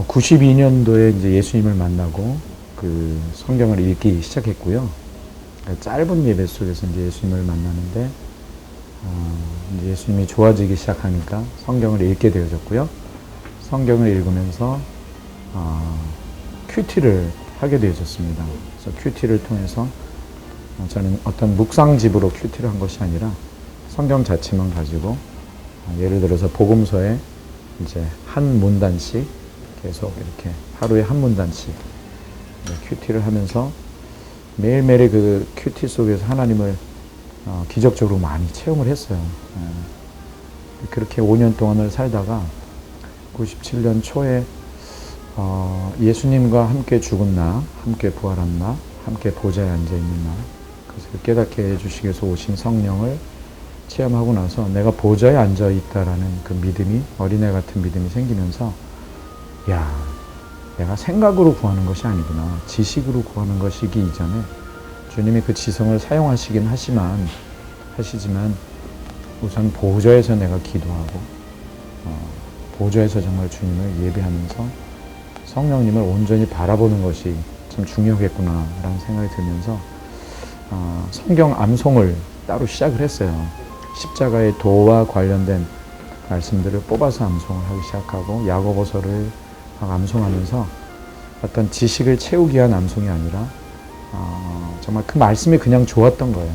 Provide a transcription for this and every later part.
92년도에 이제 예수님을 만나고 그 성경을 읽기 시작했고요. 짧은 예배 속에서 이제 예수님을 만나는데 이제 예수님이 좋아지기 시작하니까 성경을 읽게 되어졌고요. 성경을 읽으면서 큐티를 하게 되어졌습니다. 그래서 큐티를 통해서 저는 어떤 묵상집으로 큐티를 한 것이 아니라 성경 자체만 가지고 예를 들어서 복음서에 이제 한 문단씩 계속 이렇게 하루에 한 문단씩 큐티를 하면서 매일매일 그 큐티 속에서 하나님을 기적적으로 많이 체험을 했어요. 그렇게 5년 동안을 살다가 97년 초에 예수님과 함께 죽은 나, 함께 부활한 나, 함께 보좌에 앉아있는 나, 그것을 깨닫게 해주시기 위해서 오신 성령을 체험하고 나서 내가 보좌에 앉아있다라는 그 믿음이, 어린애 같은 믿음이 생기면서 야, 내가 생각으로 구하는 것이 아니구나. 지식으로 구하는 것이기 이전에 주님이 그 지성을 사용하시긴 하시지만 우선 보좌에서 내가 기도하고 보좌에서 정말 주님을 예배하면서 성령님을 온전히 바라보는 것이 참 중요하겠구나라는 생각이 들면서 성경 암송을 따로 시작을 했어요. 십자가의 도와 관련된 말씀들을 뽑아서 암송을 하기 시작하고 야고보서를 막 암송하면서 어떤 지식을 채우기 위한 암송이 아니라 정말 그 말씀이 그냥 좋았던 거예요.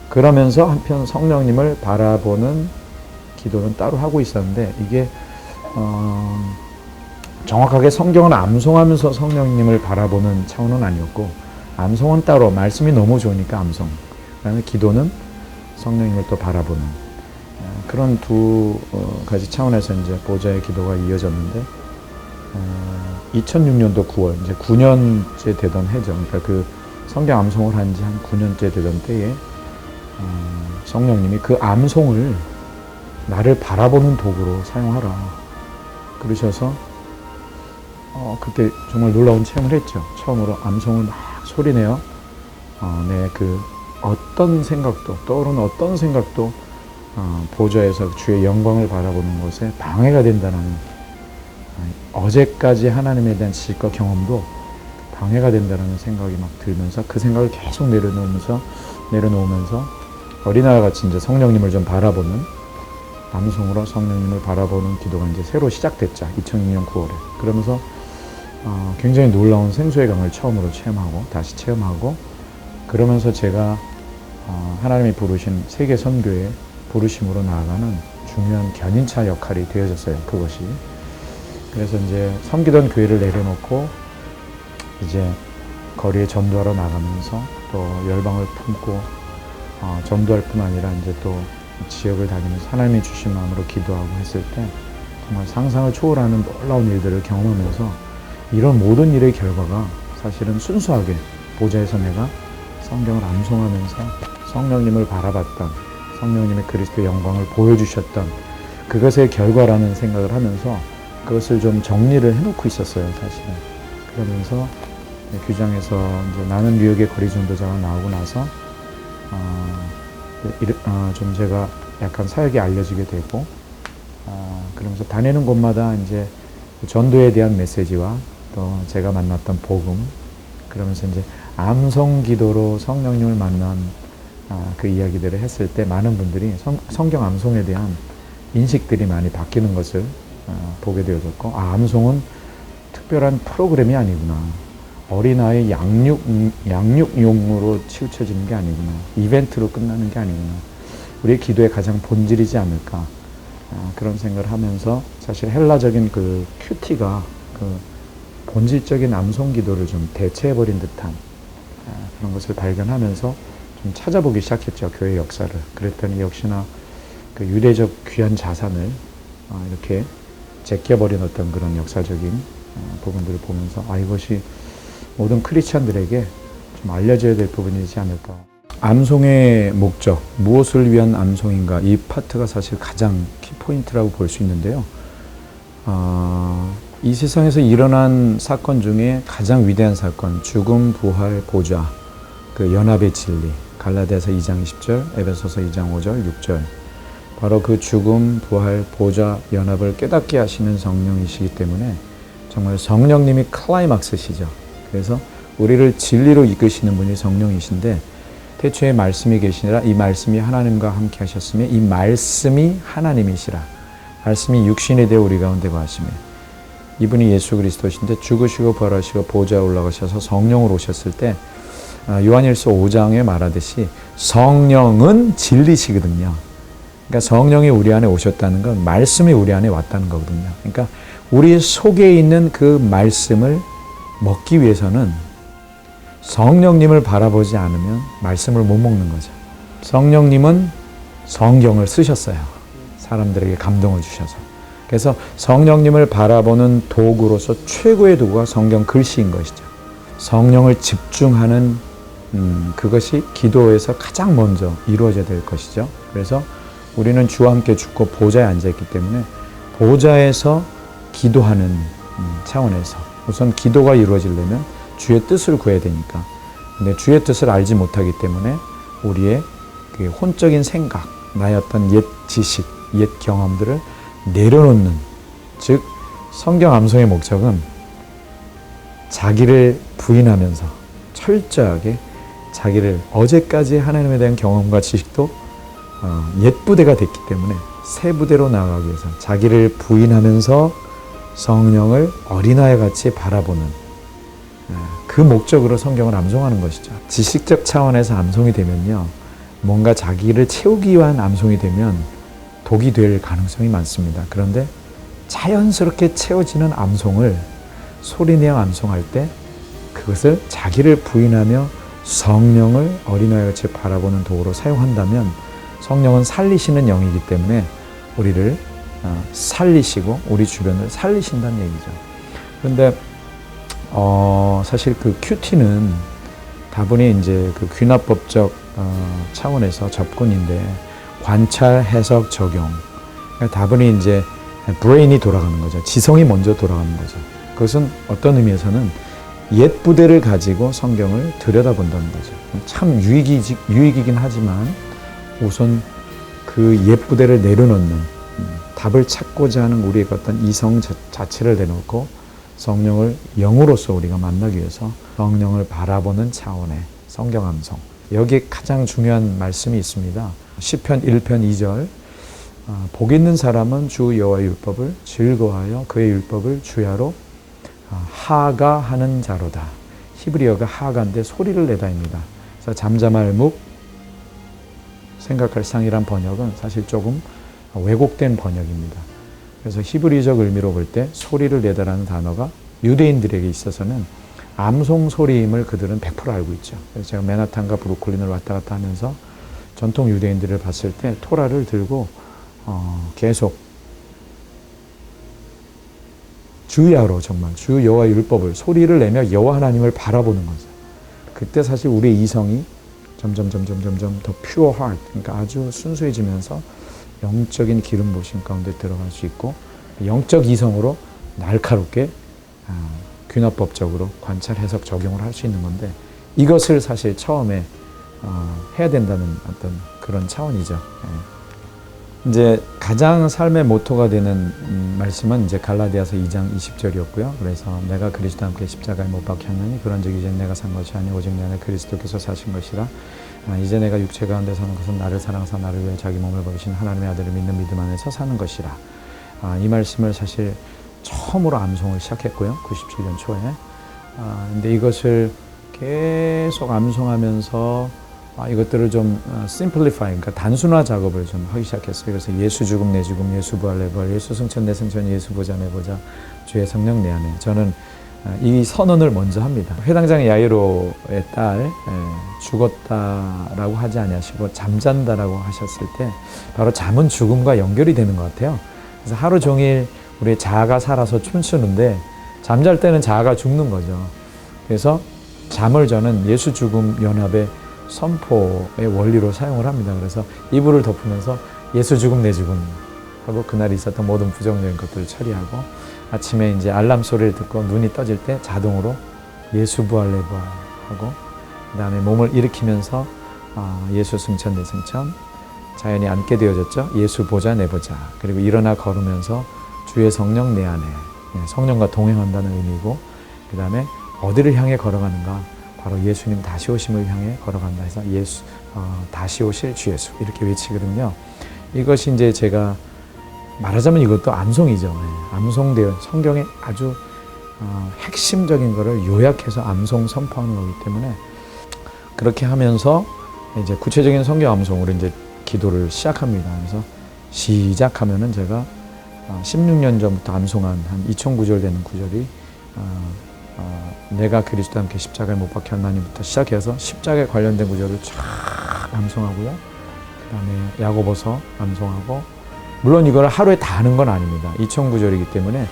그러면서 한편 성령님을 바라보는 기도는 따로 하고 있었는데 이게 정확하게 성경을 암송하면서 성령님을 바라보는 차원은 아니었고 암송은 따로 말씀이 너무 좋으니까 암송, 그다음에 기도는 성령님을 또 바라보는 그런 두 가지 차원에서 이제 보좌의 기도가 이어졌는데 2006년도 9월 이제 9년째 되던 해죠. 그러니까 그 성경 암송을 한 지 한 9년째 되던 때에 성령님이 그 암송을 나를 바라보는 도구로 사용하라 그러셔서 그때 정말 놀라운 체험을 했죠. 처음으로 암송을 막 소리내어 내 그 어떤 생각도 떠오르는 어떤 생각도 보좌에서 주의 영광을 바라보는 것에 방해가 된다는 어제까지 하나님에 대한 지식과 경험도 방해가 된다는 생각이 막 들면서 그 생각을 계속 내려놓으면서 어린아이와 같이 이제 성령님을 좀 바라보는 암송으로 성령님을 바라보는 기도가 이제 새로 시작됐죠. 2006년 9월에. 그러면서 굉장히 놀라운 생수의 강을 처음으로 다시 체험하고 그러면서 제가 하나님이 부르신 세계 선교의 부르심으로 나아가는 중요한 견인차 역할이 되어졌어요. 그것이. 그래서 이제 섬기던 교회를 내려놓고 이제 거리에 전도하러 나가면서 또 열방을 품고 전도할 뿐 아니라 이제 또 지역을 다니면서 하나님이 주신 마음으로 기도하고 했을 때 정말 상상을 초월하는 놀라운 일들을 경험하면서 이런 모든 일의 결과가 사실은 순수하게 보좌에서 내가 성경을 암송하면서 성령님을 바라봤던 성령님의 그리스도의 영광을 보여주셨던 그것의 결과라는 생각을 하면서 그것을 좀 정리를 해놓고 있었어요, 사실은. 그러면서 규장에서 이제 나는 뉴욕의 거리 전도자가 나오고 나서 좀 제가 약간 사역이 알려지게 되고 그러면서 다니는 곳마다 이제 전도에 대한 메시지와 또 제가 만났던 복음 그러면서 이제 암송 기도로 성령님을 만난 그 이야기들을 했을 때 많은 분들이 성경 암송에 대한 인식들이 많이 바뀌는 것을 보게 되어졌고 암송은 특별한 프로그램이 아니구나. 어린아이 양육용으로 치우쳐지는 게 아니구나. 이벤트로 끝나는 게 아니구나. 우리의 기도의 가장 본질이지 않을까. 그런 생각을 하면서 사실 헬라적인 그 큐티가 그 본질적인 암송 기도를 좀 대체해버린 듯한 그런 것을 발견하면서 좀 찾아보기 시작했죠. 교회 역사를. 그랬더니 역시나 그 유대적 귀한 자산을 이렇게 제껴버린 어떤 그런 역사적인 부분들을 보면서 이것이 모든 크리스찬들에게 좀 알려져야 될 부분이지 않을까. 암송의 목적, 무엇을 위한 암송인가 이 파트가 사실 가장 키포인트라고 볼 수 있는데요. 이 세상에서 일어난 사건 중에 가장 위대한 사건, 죽음, 부활, 보좌, 그 연합의 진리, 갈라디아서 2장 20절, 에베소서 2장 5절, 6절 바로 그 죽음, 부활, 보좌, 연합을 깨닫게 하시는 성령이시기 때문에 정말 성령님이 클라이막스시죠. 그래서 우리를 진리로 이끄시는 분이 성령이신데 태초에 말씀이 계시니라 이 말씀이 하나님과 함께 하셨으며 이 말씀이 하나님이시라. 말씀이 육신이 되어 우리 가운데 거하시며 이분이 예수 그리스도신데 죽으시고 부활하시고 보좌에 올라가셔서 성령으로 오셨을 때 요한일서 5장에 말하듯이 성령은 진리시거든요. 그러니까 성령이 우리 안에 오셨다는 건 말씀이 우리 안에 왔다는 거거든요. 그러니까 우리 속에 있는 그 말씀을 먹기 위해서는 성령님을 바라보지 않으면 말씀을 못 먹는 거죠. 성령님은 성경을 쓰셨어요. 사람들에게 감동을 주셔서. 그래서 성령님을 바라보는 도구로서 최고의 도구가 성경 글씨인 것이죠. 성령을 집중하는 그것이 기도에서 가장 먼저 이루어져야 될 것이죠. 그래서 우리는 주와 함께 죽고 보좌에 앉아있기 때문에 보좌에서 기도하는 차원에서 우선 기도가 이루어지려면 주의 뜻을 구해야 되니까. 근데 주의 뜻을 알지 못하기 때문에 우리의 그 혼적인 생각, 나의 어떤 옛 지식, 옛 경험들을 내려놓는, 즉 성경 암송의 목적은 자기를 부인하면서 철저하게 자기를 어제까지 하나님에 대한 경험과 지식도 옛 부대가 됐기 때문에 새 부대로 나아가기 위해서 자기를 부인하면서 성령을 어린아이 같이 바라보는 그 목적으로 성경을 암송하는 것이죠. 지식적 차원에서 암송이 되면요, 뭔가 자기를 채우기 위한 암송이 되면 독이 될 가능성이 많습니다. 그런데 자연스럽게 채워지는 암송을 소리내어 암송할 때 그것을 자기를 부인하며 성령을 어린아이같이 바라보는 도구로 사용한다면 성령은 살리시는 영이기 때문에 우리를 살리시고 우리 주변을 살리신다는 얘기죠. 그런데 사실 그 큐티는 다분히 이제 그 귀납법적 차원에서 접근인데 관찰, 해석, 적용. 그러니까 다분히 이제 브레인이 돌아가는 거죠. 지성이 먼저 돌아가는 거죠. 그것은 어떤 의미에서는 옛 부대를 가지고 성경을 들여다본다는 거죠. 참 유익이긴 하지만 우선 그 옛 부대를 내려놓는 답을 찾고자 하는 우리의 어떤 이성 자체를 내놓고 성령을 영으로서 우리가 만나기 위해서 성령을 바라보는 차원의 성경 암송. 여기에 가장 중요한 말씀이 있습니다. 시편 1편 2절 복 있는 사람은 주 여호와의 율법을 즐거워하여 그의 율법을 주야로 하가하는 자로다. 히브리어가 하가인데 소리를 내다입니다. 그래서 잠잠할 묵 생각할 상이란 번역은 사실 조금 왜곡된 번역입니다. 그래서 히브리적 의미로 볼 때 소리를 내다라는 단어가 유대인들에게 있어서는 암송 소리임을 그들은 100% 알고 있죠. 그래서 제가 맨하탄과 브루클린을 왔다 갔다 하면서 전통 유대인들을 봤을 때 토라를 들고 계속 주야로 정말 주 여호와 율법을 소리를 내며 여호와 하나님을 바라보는 거죠. 그때 사실 우리의 이성이 점점 더 pure heart, 그러니까 아주 순수해지면서 영적인 기름 부으심 가운데 들어갈 수 있고 영적 이성으로 날카롭게 귀납법적으로 관찰, 해석, 적용을 할 수 있는 건데 이것을 사실 처음에 해야 된다는 어떤 그런 차원이죠. 이제 가장 삶의 모토가 되는 말씀은 이제 갈라디아서 2장 20절이었고요. 그래서 내가 그리스도와 함께 십자가에 못 박혔나니 그런즉 이제 내가 산 것이 아니 오직 내 안에 그리스도께서 사신 것이라. 이제 내가 육체 가운데 사는 것은 나를 사랑하사 나를 위해 자기 몸을 버리신 하나님의 아들을 믿는 믿음 안에서 사는 것이라. 이 말씀을 사실 처음으로 암송을 시작했고요. 97년 초에. 근데 이것을 계속 암송하면서 이것들을 좀 simplify, 그러니까 단순화 작업을 좀 하기 시작했어요. 그래서 예수 죽음 내 죽음, 예수 부활 내 부활, 예수 승천 내 승천, 예수 보좌 내 보좌, 주의 성령 내 안에. 저는 이 선언을 먼저 합니다. 회당장 야이로의 딸 죽었다라고 하지 아니하시고 잠잔다라고 하셨을 때 바로 잠은 죽음과 연결이 되는 것 같아요. 그래서 하루 종일 우리의 자아가 살아서 춤추는데 잠잘 때는 자아가 죽는 거죠. 그래서 잠을 저는 예수 죽음 연합의 선포의 원리로 사용을 합니다. 그래서 이불을 덮으면서 예수 죽음 내 죽음 하고 그날 있었던 모든 부정적인 것들을 처리하고 아침에 이제 알람 소리를 듣고 눈이 떠질 때 자동으로 예수 부활 내 부활 하고 그 다음에 몸을 일으키면서 예수 승천 내 승천, 자연히 앉게 되어졌죠. 예수 보자 내 보자. 그리고 일어나 걸으면서 주의 성령 내 안에 성령과 동행한다는 의미고, 그 다음에 어디를 향해 걸어가는가? 바로 예수님 다시 오심을 향해 걸어간다 해서 다시 오실 주 예수 이렇게 외치거든요. 이것이 이제 제가 말하자면 이것도 암송이죠. 암송되어 성경의 아주 핵심적인 것을 요약해서 암송 선포하는 거기 때문에 그렇게 하면서 이제 구체적인 성경 암송으로 이제 기도를 시작합니다. 그래서 시작하면은 제가 16년 전부터 암송한 한 2009절 되는 구절이 내가 그리스도와 함께 십자가에 못 박혀 하나님부터 시작해서 십자가에 관련된 구절을 쫙 암송하고요. 그 다음에 야고보서 암송하고, 물론 이걸 하루에 다 하는 건 아닙니다. 2009절이기 때문에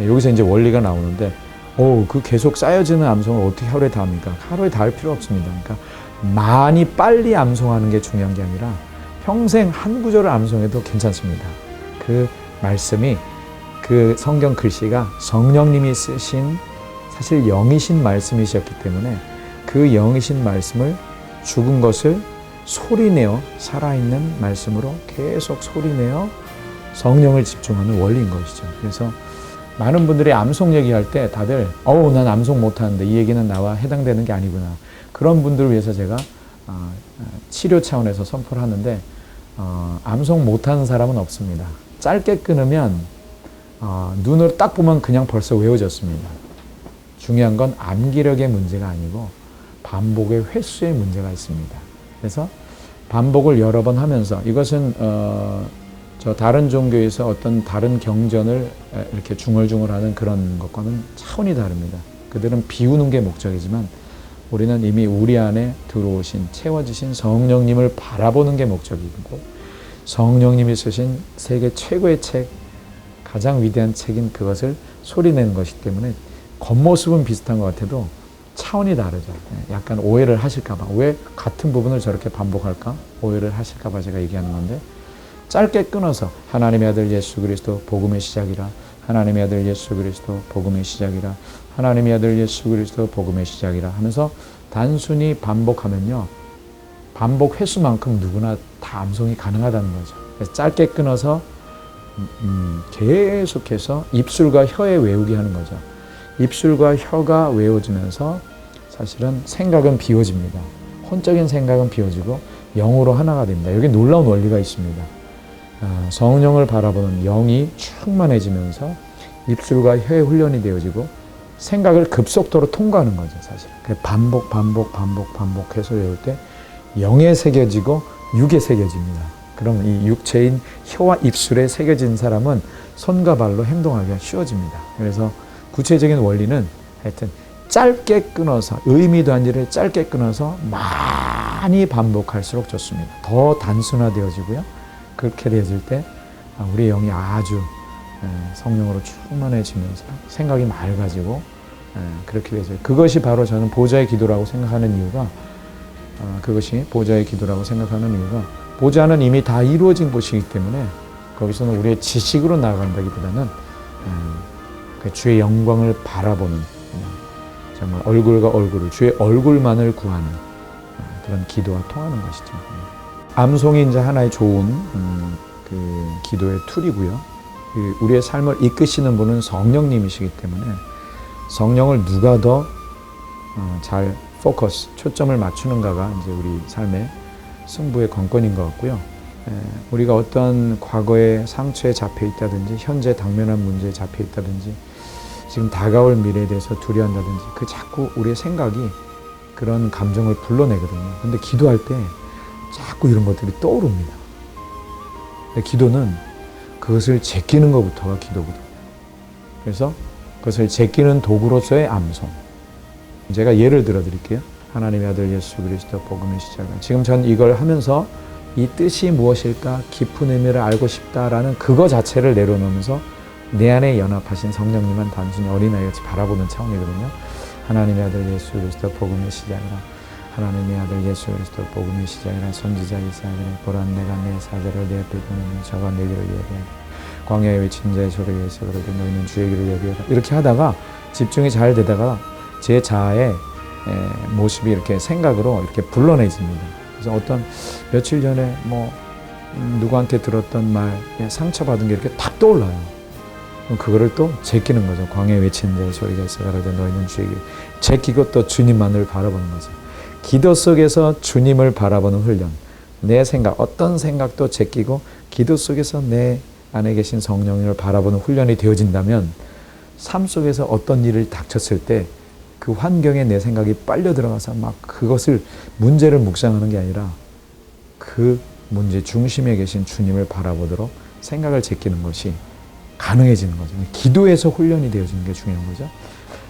여기서 이제 원리가 나오는데, 그 계속 쌓여지는 암송을 어떻게 하루에 다 합니까? 하루에 다 할 필요 없습니다. 그러니까 많이 빨리 암송하는 게 중요한 게 아니라 평생 한 구절을 암송해도 괜찮습니다. 그 말씀이, 그 성경 글씨가 성령님이 쓰신 사실 영이신 말씀이셨기 때문에 그 영이신 말씀을 죽은 것을 소리내어 살아있는 말씀으로 계속 소리내어 성령을 집중하는 원리인 것이죠. 그래서 많은 분들이 암송 얘기할 때 다들 난 암송 못하는데 이 얘기는 나와 해당되는 게 아니구나. 그런 분들을 위해서 제가 치료 차원에서 선포를 하는데 암송 못하는 사람은 없습니다. 짧게 끊으면 눈으로 딱 보면 그냥 벌써 외워졌습니다. 중요한 건 암기력의 문제가 아니고 반복의 횟수의 문제가 있습니다. 그래서 반복을 여러 번 하면서, 이것은 저 다른 종교에서 어떤 다른 경전을 이렇게 중얼중얼하는 그런 것과는 차원이 다릅니다. 그들은 비우는 게 목적이지만 우리는 이미 우리 안에 들어오신, 채워지신 성령님을 바라보는 게 목적이고, 성령님이 쓰신 세계 최고의 책, 가장 위대한 책인 그것을 소리내는 것이기 때문에 겉모습은 비슷한 것 같아도 차원이 다르죠. 약간 오해를 하실까봐, 왜 같은 부분을 저렇게 반복할까? 오해를 하실까봐 제가 얘기하는 건데, 짧게 끊어서 하나님의 아들 예수 그리스도 복음의 시작이라, 하나님의 아들 예수 그리스도 복음의 시작이라, 하나님의 아들 예수 그리스도 복음의 시작이라 하면서 단순히 반복하면요, 반복 횟수만큼 누구나 다 암송이 가능하다는 거죠. 그래서 짧게 끊어서 계속해서 입술과 혀에 외우게 하는 거죠. 입술과 혀가 외워지면서 사실은 생각은 비워집니다. 혼적인 생각은 비워지고 영으로 하나가 됩니다. 여기 놀라운 원리가 있습니다. 성령을 바라보는 영이 충만해지면서 입술과 혀의 훈련이 되어지고 생각을 급속도로 통과하는 거죠, 사실. 반복해서 외울 때 영에 새겨지고 육에 새겨집니다. 그럼 이 육체인 혀와 입술에 새겨진 사람은 손과 발로 행동하기가 쉬워집니다. 그래서 구체적인 원리는 하여튼 짧게 끊어서, 의미 단위를 짧게 끊어서 많이 반복할수록 좋습니다. 더 단순화되어지고요. 그렇게 되어질 때 우리 영이 아주 성령으로 충만해지면서 생각이 맑아지고 그렇게 되죠. 그것이 바로 저는 보좌의 기도라고 생각하는 이유가, 보좌는 이미 다 이루어진 곳이기 때문에 거기서는 우리의 지식으로 나아간다기보다는 그 주의 영광을 바라보는, 정말 얼굴과 얼굴을, 주의 얼굴만을 구하는 그런 기도와 통하는 것이죠. 암송이 이제 하나의 좋은 그 기도의 툴이고요. 우리의 삶을 이끄시는 분은 성령님이시기 때문에 성령을 누가 더 잘 초점을 맞추는가가 이제 우리 삶의 승부의 관건인 것 같고요. 우리가 어떤 과거의 상처에 잡혀 있다든지, 현재 당면한 문제에 잡혀 있다든지, 지금 다가올 미래에 대해서 두려워한다든지, 그 자꾸 우리의 생각이 그런 감정을 불러내거든요. 근데 기도할 때 자꾸 이런 것들이 떠오릅니다. 근데 기도는 그것을 제끼는 것부터가 기도거든요. 그래서 그것을 제끼는 도구로서의 암송. 제가 예를 들어 드릴게요. 하나님의 아들 예수 그리스도 복음의 시작은, 지금 전 이걸 하면서 이 뜻이 무엇일까 깊은 의미를 알고 싶다라는 그거 자체를 내려놓으면서 내 안에 연합하신 성령님은 단순히 어린아이같이 바라보는 차원이거든요. 하나님의 아들 예수 그리스도 복음의 시작이라, 하나님의 아들 예수 그리스도 복음의 시작이라, 선지자 이사야를 보라 내가 내 사자를 내 앞에 보내니 저가 내 길을 예비하리, 광야에 외친 자의 소리에 있어 그러되 너희는 주의 길을 예비하라. 이렇게 하다가 집중이 잘 되다가 제 자아의 모습이 이렇게 생각으로 이렇게 불러내집니다. 그래서 어떤 며칠 전에 누구한테 들었던 말, 상처받은 게 이렇게 탁 떠올라요. 그럼 그거를 또 제끼는 거죠. 광야에 외치는 자의 소리가 있어 가라되 너희는 주에게 제끼고 또 주님만을 바라보는 거죠. 기도 속에서 주님을 바라보는 훈련. 내 생각, 어떤 생각도 제끼고 기도 속에서 내 안에 계신 성령님을 바라보는 훈련이 되어진다면 삶 속에서 어떤 일을 닥쳤을 때 그 환경에 내 생각이 빨려 들어가서 막 그것을 문제를 묵상하는 게 아니라 그 문제 중심에 계신 주님을 바라보도록 생각을 제끼는 것이 가능해지는 거죠. 기도에서 훈련이 되어지는 게 중요한 거죠.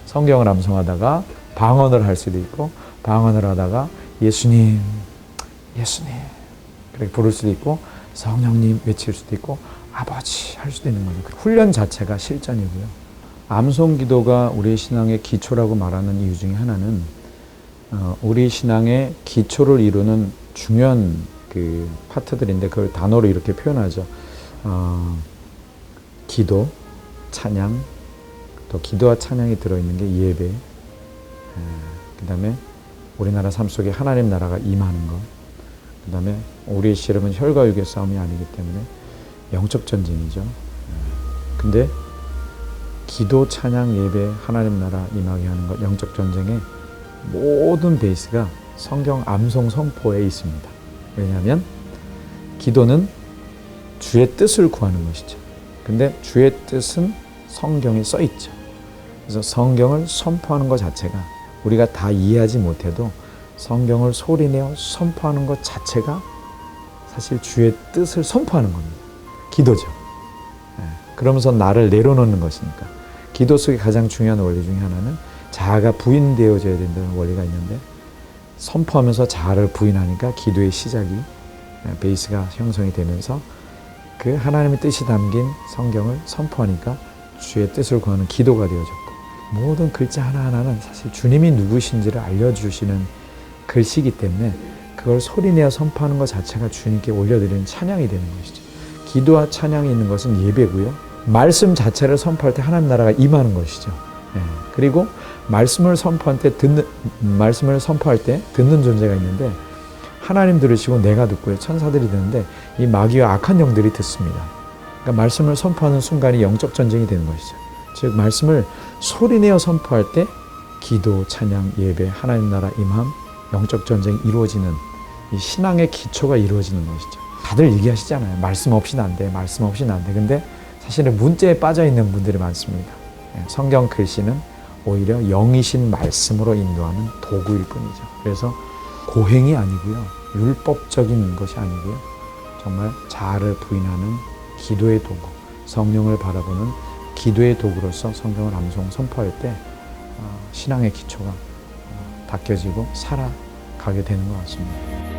성경을 암송하다가 방언을 할 수도 있고 방언을 하다가 예수님, 예수님 그렇게 부를 수도 있고 성령님 외칠 수도 있고 아버지 할 수도 있는 거죠. 훈련 자체가 실전이고요. 암송 기도가 우리 신앙의 기초라고 말하는 이유 중에 하나는 우리 신앙의 기초를 이루는 중요한 그 파트들인데 그걸 단어로 이렇게 표현하죠. 기도, 찬양, 또 기도와 찬양이 들어있는 게 예배, 그 다음에 우리나라 삶 속에 하나님 나라가 임하는 것, 그 다음에 우리의 씨름은 혈과 육의 싸움이 아니기 때문에 영적 전쟁이죠. 근데 기도, 찬양, 예배, 하나님 나라 임하게 하는 것, 영적 전쟁의 모든 베이스가 성경 암송 선포에 있습니다. 왜냐하면 기도는 주의 뜻을 구하는 것이죠. 근데 주의 뜻은 성경에 써 있죠. 그래서 성경을 선포하는 것 자체가 우리가 다 이해하지 못해도 성경을 소리내어 선포하는 것 자체가 사실 주의 뜻을 선포하는 겁니다. 기도죠. 그러면서 나를 내려놓는 것이니까. 기도 속의 가장 중요한 원리 중에 하나는 자아가 부인되어져야 된다는 원리가 있는데 선포하면서 자아를 부인하니까 기도의 시작이 베이스가 형성이 되면서 그 하나님의 뜻이 담긴 성경을 선포하니까 주의 뜻을 구하는 기도가 되어졌고 모든 글자 하나하나는 사실 주님이 누구신지를 알려주시는 글씨이기 때문에 그걸 소리내어 선포하는 것 자체가 주님께 올려드리는 찬양이 되는 것이죠. 기도와 찬양이 있는 것은 예배고요. 말씀 자체를 선포할 때 하나님 나라가 임하는 것이죠. 그리고 말씀을 선포할 때 듣는 존재가 있는데 하나님 들으시고 내가 듣고요. 천사들이 듣는데 이 마귀와 악한 영들이 듣습니다. 그러니까 말씀을 선포하는 순간이 영적 전쟁이 되는 것이죠. 즉 말씀을 소리내어 선포할 때 기도, 찬양, 예배, 하나님 나라 임함, 영적 전쟁이 이루어지는 이 신앙의 기초가 이루어지는 것이죠. 다들 얘기하시잖아요. 말씀 없이는 안 돼. 말씀 없이는 안 돼. 근데 사실은 문자에 빠져 있는 분들이 많습니다. 성경 글씨는 오히려 영이신 말씀으로 인도하는 도구일 뿐이죠. 그래서 고행이 아니고요. 율법적인 것이 아니고요. 정말 자아를 부인하는 기도의 도구, 성령을 바라보는 기도의 도구로서 성경을 암송 선포할 때 신앙의 기초가 닦여지고 살아가게 되는 것 같습니다.